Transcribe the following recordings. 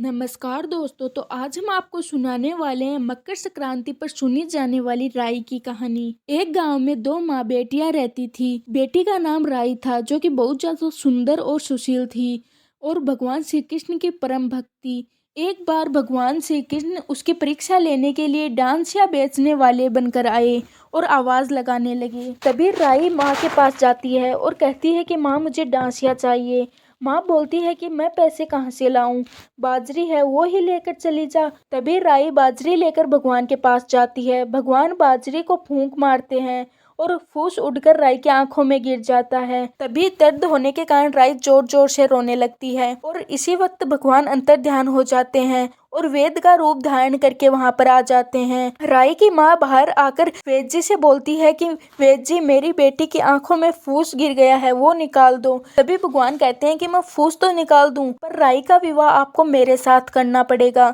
नमस्कार दोस्तों। तो आज हम आपको सुनाने वाले हैं मकर संक्रांति पर सुनी जाने वाली राई की कहानी। एक गांव में दो माँ बेटियां रहती थी। बेटी का नाम राई था जो कि बहुत ज्यादा सुंदर और सुशील थी और भगवान श्री कृष्ण की परम भक्त थी। एक बार भगवान श्री कृष्ण उसकी परीक्षा लेने के लिए डांसिया बेचने वाले बनकर आए और आवाज लगाने लगे। तभी राई माँ के पास जाती है और कहती है कि माँ मुझे डांसिया चाहिए। माँ बोलती है कि मैं पैसे कहाँ से लाऊं, बाजरी है वो ही लेकर चली जा। तभी राई बाजरी लेकर भगवान के पास जाती है। भगवान बाजरी को फूंक मारते हैं और फूस उड़कर राई की आंखों में गिर जाता है। तभी दर्द होने के कारण राई जोर जोर से रोने लगती है और इसी वक्त भगवान अंतर ध्यान हो जाते हैं और वेद का रूप धारण करके वहां पर आ जाते हैं। राई की माँ बाहर आकर वेद जी से बोलती है कि वेद जी, मेरी बेटी की आंखों में फूस गिर गया है, वो निकाल दो। तभी भगवान कहते हैं कि मैं फूस तो निकाल दूं, पर राई का विवाह आपको मेरे साथ करना पड़ेगा।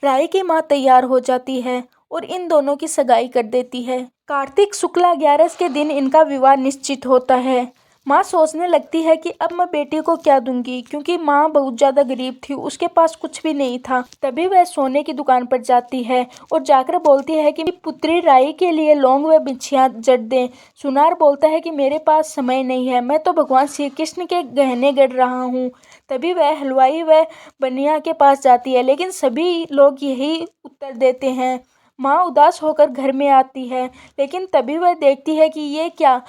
राई की माँ तैयार हो जाती है और इन दोनों की सगाई कर देती है। कार्तिक शुक्ला 11 के दिन इनका विवाह निश्चित होता है। माँ सोचने लगती है कि अब मैं बेटी को क्या दूंगी, क्योंकि माँ बहुत ज्यादा गरीब थी, उसके पास कुछ भी नहीं था। तभी वह सोने की दुकान पर जाती है और जाकर बोलती है कि पुत्री राई के लिए लौंग व बिछियां जड़ दें। सुनार बोलता है कि मेरे पास समय नहीं है, मैं तो भगवान श्री कृष्ण के गहने गढ़ रहा हूँ। तभी वह हलवाई व बनिया के पास जाती है, लेकिन सभी लोग यही उत्तर देते हैं। माँ उदास होकर घर में आती है, लेकिन तभी वह देखती है कि ये क्या,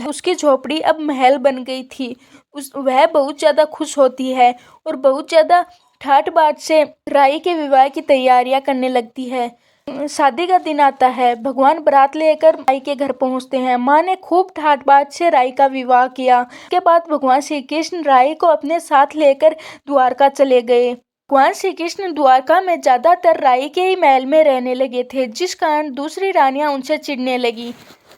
उसकी झोपड़ी अब महल बन गई थी। वह बहुत ज्यादा खुश होती है और बहुत ज्यादा ठाट बाट से राई के विवाह की तैयारियां करने लगती है। शादी का दिन आता है। भगवान बारात लेकर राई के घर पहुंचते हैं। माँ ने खूब ठाट बाट से राई का विवाह किया। उसके बाद भगवान श्री कृष्ण राई को अपने साथ लेकर द्वारका चले गए। भगवान श्री कृष्ण द्वारका में ज्यादातर राई के ही महल में रहने लगे थे, जिस कारण दूसरी रानियां उनसे चिढ़ने लगी।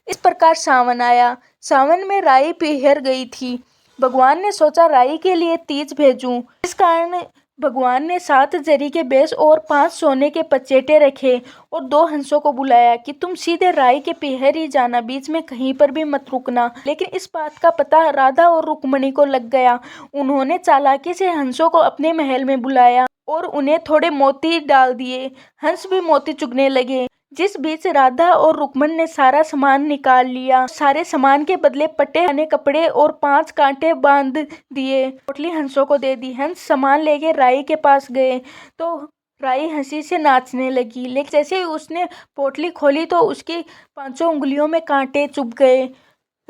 इस प्रकार सावन आया। सावन में राई पिहर गई थी। भगवान ने सोचा राई के लिए तीज भेजूं। इस कारण भगवान ने 7 जरी के बेस और 5 सोने के पचेटे रखे और 2 हंसों को बुलाया कि तुम सीधे राई के पिहर ही जाना, बीच में कहीं पर भी मत रुकना। लेकिन इस बात का पता राधा और रुक्मणी को लग गया। उन्होंने चालाकी से हंसों को अपने महल में बुलाया और उन्हें थोड़े मोती डाल दिए। हंस भी मोती चुगने लगे। जिस बीच राधा और रुक्मण ने सारा सामान निकाल लिया। सारे सामान के बदले पट्टे बने कपड़े और 5 कांटे बांध दिए। पोटली हंसों को दे दी। हंस सामान लेके राई के पास गए तो राई हंसी से नाचने लगी, लेकिन जैसे ही उसने पोटली खोली तो उसकी 5 उंगलियों में कांटे चुभ गए।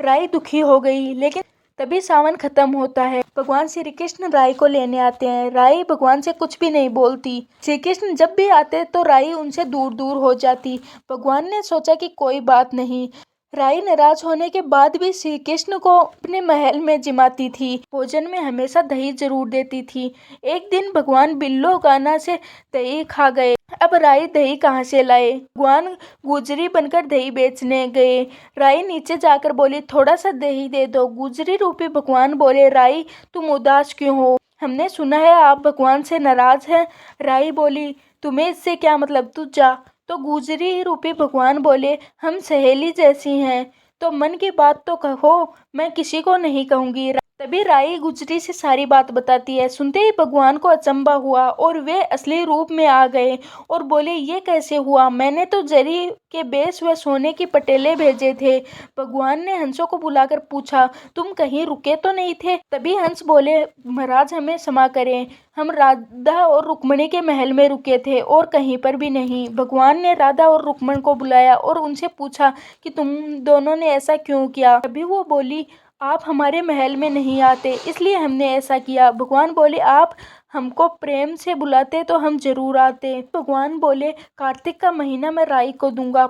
राई दुखी हो गई, लेकिन तभी सावन खत्म होता है। भगवान श्री कृष्ण राई को लेने आते हैं। राई भगवान से कुछ भी नहीं बोलती। श्री कृष्ण जब भी आते तो राई उनसे दूर दूर हो जाती। भगवान ने सोचा कि कोई बात नहीं। राई नाराज होने के बाद भी श्री कृष्ण को अपने महल में जिमाती थी। भोजन में हमेशा दही जरूर देती थी। एक दिन भगवान बिल्लो गाना से दही खा गए। अब राई दही कहाँ से लाए। भगवान गुजरी बनकर दही बेचने गए। राई नीचे जाकर बोली, थोड़ा सा दही दे दो। गुजरी रूपी भगवान बोले, राई तुम उदास क्यों हो, हमने सुना है आप भगवान से नाराज हैं। राई बोली, तुम्हें इससे क्या मतलब, तू जा। तो गुजरी रूपी भगवान बोले, हम सहेली जैसी हैं, तो मन की बात तो कहो, मैं किसी को नहीं कहूंगी। तभी राई गुजरी से सारी बात बताती है। सुनते ही भगवान को अचंभा हुआ और वे असली रूप में आ गए और बोले, ये कैसे हुआ, मैंने तो जरी के बेस व सोने की पटेले भेजे थे। भगवान ने हंसों को बुलाकर पूछा, तुम कहीं रुके तो नहीं थे। तभी हंस बोले, महाराज हमें क्षमा करें, हम राधा और रुक्मणी के महल में रुके थे और कहीं पर भी नहीं। भगवान ने राधा और रुक्मण को बुलाया और उनसे पूछा कि तुम दोनों ने ऐसा क्यों किया। तभी वो बोली, आप हमारे महल में नहीं आते, इसलिए हमने ऐसा किया। भगवान बोले, आप हमको प्रेम से बुलाते तो हम जरूर आते। भगवान बोले, कार्तिक का महीना मैं राई को दूंगा,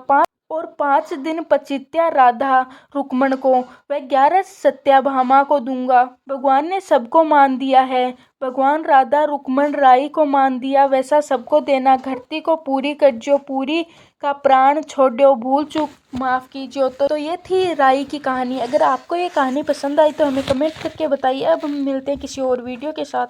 5 दिन पचित्या राधा रुक्मण को व 11 सत्याभामा को दूंगा। भगवान ने सबको मान दिया है। भगवान राधा रुक्मण राई को मान दिया, वैसा सबको देना। धरती को पूरी कर जो, पूरी का प्राण छोड़ो, भूल चूक माफ कीजिए। तो ये थी राई की कहानी। अगर आपको ये कहानी पसंद आई तो हमें कमेंट करके बताइए। अब हम मिलते हैं किसी और वीडियो के साथ।